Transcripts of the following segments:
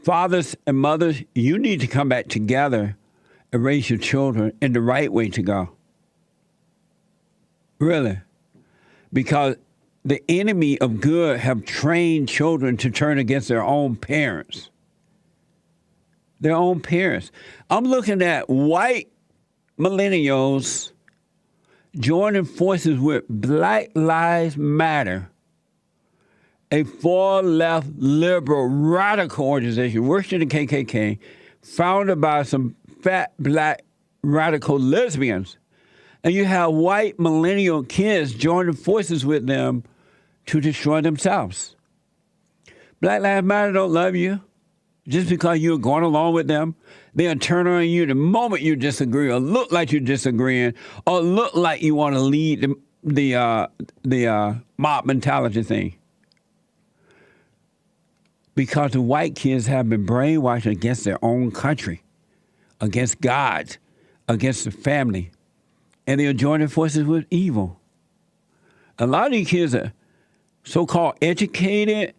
fathers and mothers, you need to come back together and raise your children in the right way to go. Really. Because the enemy of good have trained children to turn against their own parents. Their own parents. I'm looking at white millennials joining forces with Black Lives Matter, a far-left liberal radical organization worse than the KKK, founded by some fat black radical lesbians. And you have white millennial kids joining forces with them to destroy themselves. Black Lives Matter don't love you. Just because you're going along with them, they'll turn on you the moment you disagree or look like you're disagreeing or look like you want to lead the mob mentality thing. Because the white kids have been brainwashed against their own country, against God, against the family, and they're joining forces with evil. A lot of these kids are so-called educated.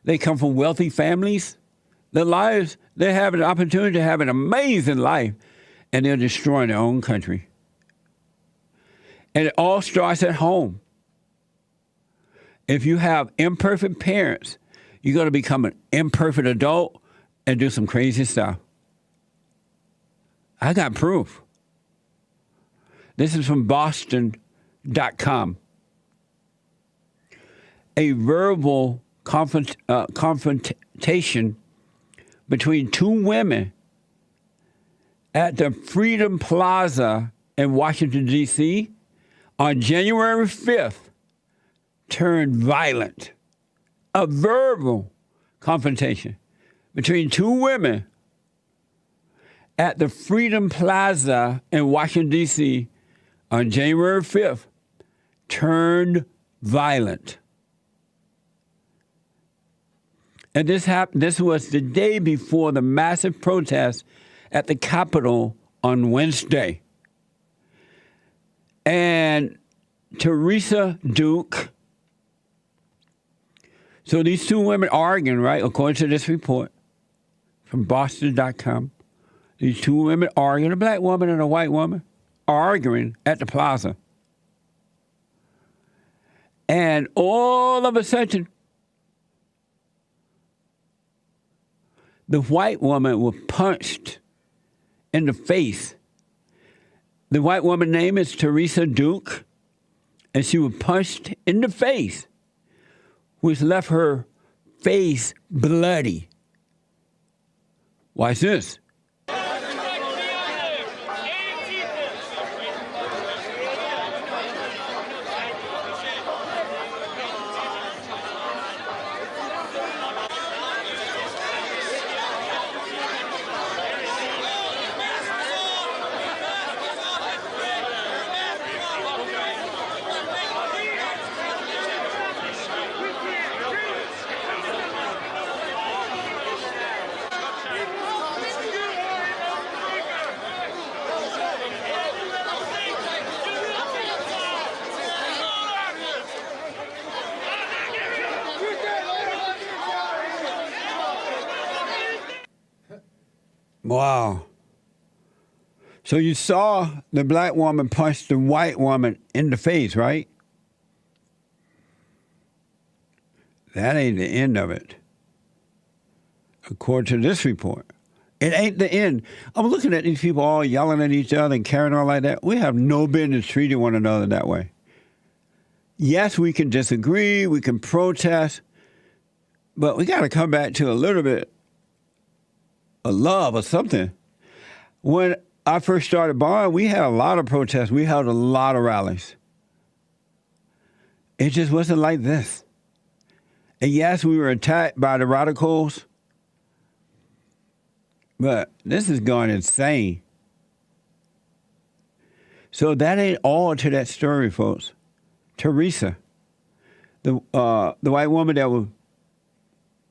They come from wealthy families. Their lives, they have an opportunity to have an amazing life, and they're destroying their own country. And it all starts at home. If you have imperfect parents, you're going to become an imperfect adult and do some crazy stuff. I got proof. This is from Boston.com. A verbal confrontation between two women at the Freedom Plaza in Washington, D.C. on January 5th turned violent. A verbal confrontation between two women at the Freedom Plaza in Washington, D.C. on January 5th turned violent. And this was the day before the massive protest at the Capitol on Wednesday. And Teresa Duke, so these two women arguing, right, according to this report from Boston.com, these two women arguing, a black woman and a white woman, arguing at the plaza. And all of a sudden, the white woman was punched in the face. The white woman's name is Teresa Duke, and she was punched in the face, which left her face bloody. Watch this. Wow. So you saw the black woman punch the white woman in the face, right? That ain't the end of it, according to this report. It ain't the end. I'm looking at these people all yelling at each other and carrying on like that. We have no business treating one another that way. Yes, we can disagree, we can protest, but we got to come back to a little bit of love or something. When I first started Bond, we had a lot of protests. We held a lot of rallies. It just wasn't like this. And yes, we were attacked by the radicals, but this is going insane. So that ain't all to that story, folks. Teresa, the white woman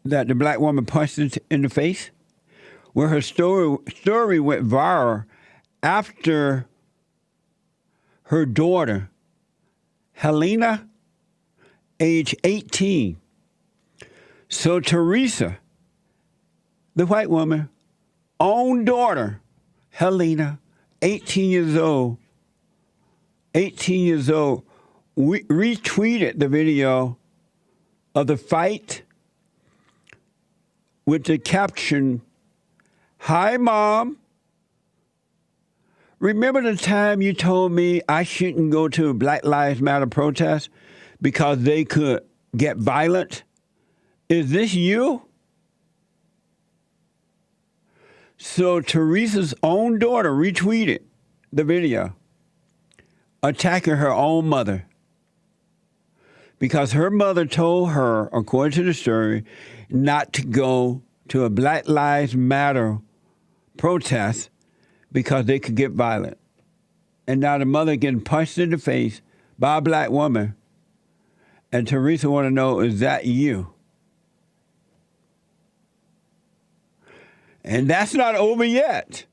that the black woman punched in the face, where her story went viral after her daughter, Helena, age 18. So Teresa the white woman, own daughter, Helena, 18 years old, retweeted the video of the fight with the caption, "Hi, Mom. Remember the time you told me I shouldn't go to a Black Lives Matter protest because they could get violent? Is this you?" So Teresa's own daughter retweeted the video attacking her own mother because her mother told her, according to the story, not to go to a Black Lives Matter protest because they could get violent. And now the mother getting punched in the face by a black woman. And Teresa want to know, is that you? And that's not over yet.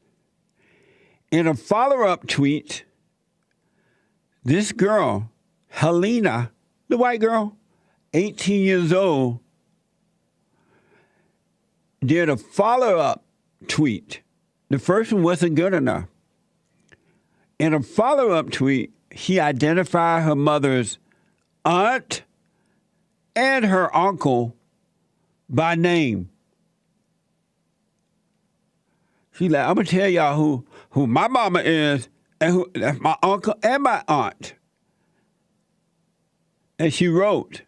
In a follow-up tweet, this girl, Helena, the white girl, 18 years old, did a follow-up tweet. The first one wasn't good enough. In a follow-up tweet, she identified her mother's aunt and her uncle by name. She's like, I'm going to tell y'all who my mama is and that's my uncle and my aunt. And she wrote,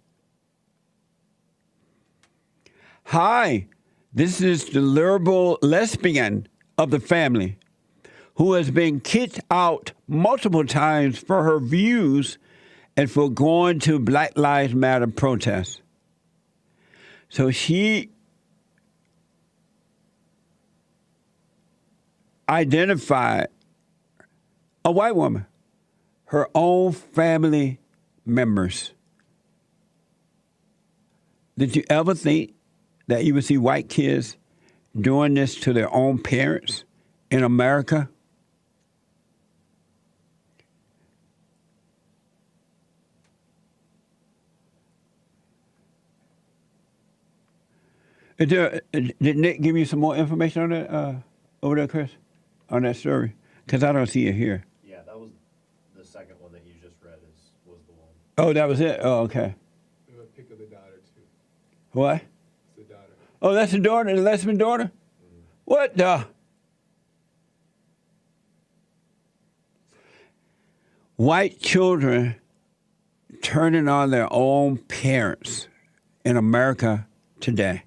"Hi, this is the liberal lesbian of the family who has been kicked out multiple times for her views and for going to Black Lives Matter protests." So she identified a white woman, her own family members. Did you ever think that you would see white kids doing this to their own parents in America? Did Nick give you some more information on that over there, Chris? On that story? Because I don't see it here. Yeah, that was the second one that you just read was the one. Oh, that was it? Oh, okay. There's a pic of the daughter, too. What? It's the daughter. Oh, that's the daughter, the lesbian daughter? Mm-hmm. What the? White children turning on their own parents in America today.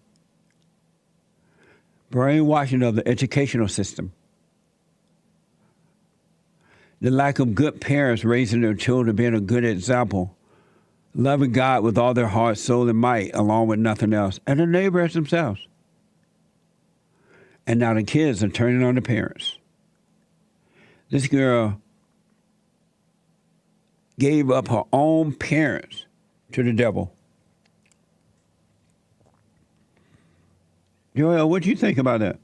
Brainwashing of the educational system. The lack of good parents raising their children, being a good example. Loving God with all their heart, soul, and might, along with nothing else. And the neighbors themselves. And now the kids are turning on the parents. This girl gave up her own parents to the devil. Joel, what do you think about that?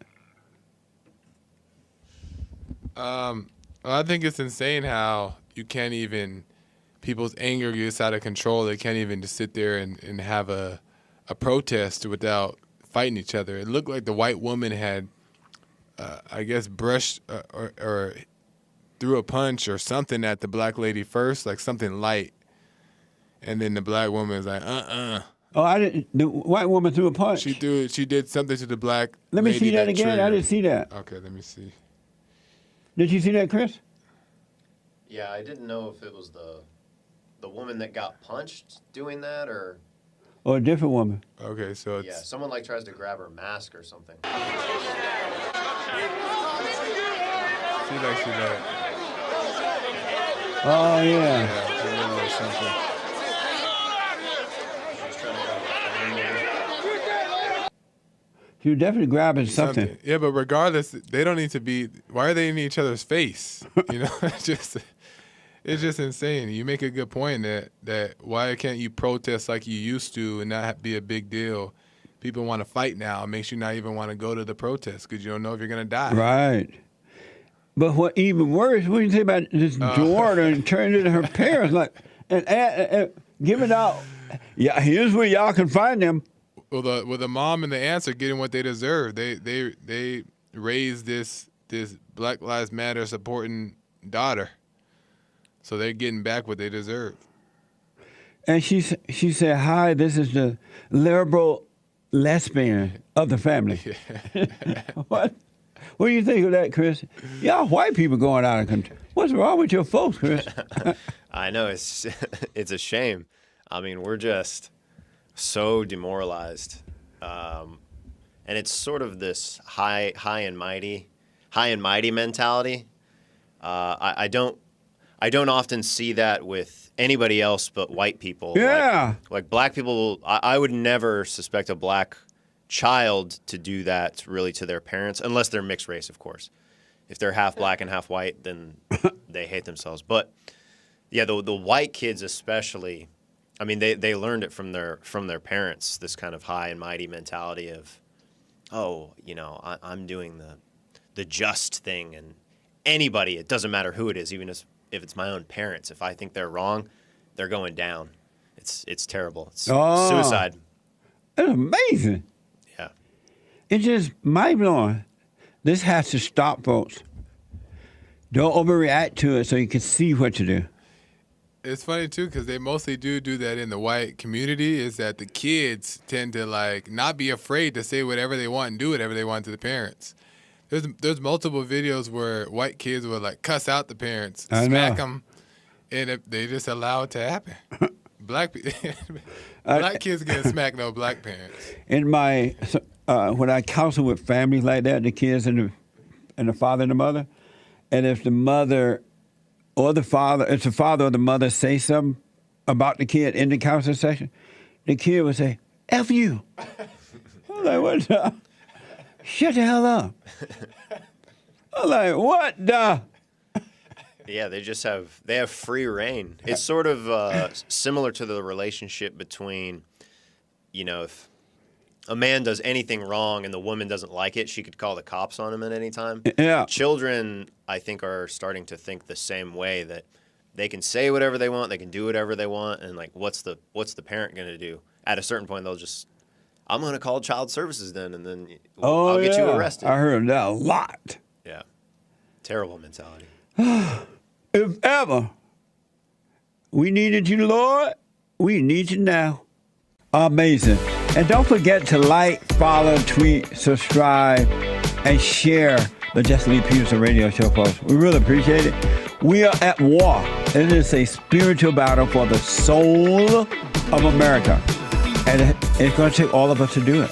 I think it's insane how you can't even, people's anger gets out of control. They can't even just sit there and have a protest without fighting each other. It looked like the white woman had, I guess, brushed or threw a punch or something at the black lady first, like something light. And then the black woman was like, Oh, I didn't. The white woman threw a punch. She did something to the black Let me lady see that again. triggered. I didn't see that. Okay, let me see. Did you see that, Chris? Yeah, I didn't know if it was the woman that got punched doing that or Or a different woman? Okay, so it's... Yeah, someone like tries to grab her mask or something. See, like she like... Oh, yeah. Yeah, she did a little something. She was definitely grabbing something. Yeah, but regardless, they don't need to be... Why are they in each other's face? You know, it's just insane. You make a good point that why can't you protest like you used to and not be a big deal? People want to fight now. It makes you not even want to go to the protest because you don't know if you're going to die. Right. But what even worse, what do you think about this daughter and turning into her parents, like, and giving out, yeah, here's where y'all can find them. Well, the mom and the aunts are getting what they deserve. They raised this Black Lives Matter supporting daughter, so they're getting back what they deserve. And she said, "Hi, this is the liberal lesbian of the family." What? What do you think of that, Chris? Y'all white people going out of control. What's wrong with your folks, Chris? I know, it's a shame. I mean, we're just so demoralized, and it's sort of this high and mighty mentality. I don't often see that with anybody else but white people. Yeah. Like black people, I would never suspect a black child to do that really to their parents, unless they're mixed race, of course. If they're half black and half white, then they hate themselves. But yeah, the white kids especially, I mean, they learned it from their parents, this kind of high and mighty mentality of, oh, you know, I'm doing the just thing, and anybody, it doesn't matter who it is, even if it's my own parents, if I think they're wrong, they're going down. It's terrible. It's suicide. That's amazing. Yeah. It's just mind-blowing. This has to stop, folks. Don't overreact to it so you can see what to do. It's funny, too, because they mostly do that in the white community, is that the kids tend to, like, not be afraid to say whatever they want and do whatever they want to the parents. There's multiple videos where white kids would, like, cuss out the parents, smack them, and they just allow it to happen. Black kids get smacked, no black parents. In my when I counsel with families like that, the kids and the father and the mother, and if the mother or the father, if the father or the mother say something about the kid in the counseling session, the kid would say, "F you." I'm like, what the? Shut the hell up. I'm like, what the? Yeah, they have free reign. It's sort of similar to the relationship between, you know, if a man does anything wrong and the woman doesn't like it, she could call the cops on him at any time. Yeah. Children, I think, are starting to think the same way, that they can say whatever they want, they can do whatever they want, and like, what's the parent going to do? At a certain point, they'll just, I'm going to call child services then, and then I'll get you arrested. I heard that a lot. Yeah. Terrible mentality. If ever we needed you, Lord, we need you now. Amazing. And don't forget to like, follow, tweet, subscribe, and share the Jesse Lee Peterson radio show, folks. We really appreciate it. We are at war. It is a spiritual battle for the soul of America. And it's going to take all of us to do it.